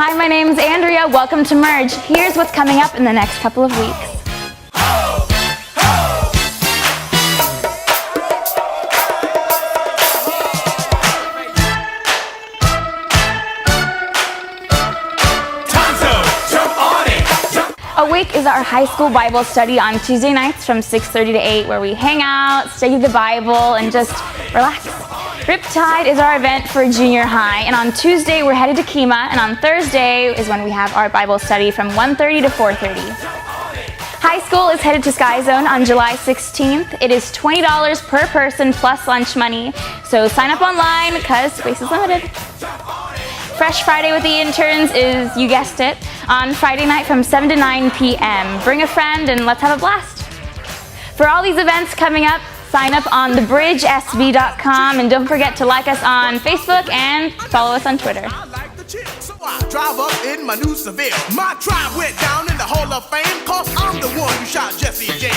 Hi, my name's Andrea. Welcome to Merge. Here's what's coming up in the next couple of weeks. Awake is our high school Bible study on Tuesday nights from 6:30 to 8, where we hang out, study the Bible, and just relax. Riptide is our event for junior high, and on Tuesday we're headed to Kemah, and on Thursday is when we have our Bible study from 1:30 to 4:30. High school is headed to Sky Zone on July 16th. It is $20 per person plus lunch money, so sign up online because space is limited. Fresh Friday with the interns is, you guessed it, on Friday night from 7 to 9 p.m. Bring a friend and let's have a blast. For all these events coming up, sign up on thebridgesb.com and don't forget to like us on Facebook and follow us on Twitter. So I drive up in my new Seville. My tribe went down in the Hall of Fame, cause I'm the one who shot Jesse James.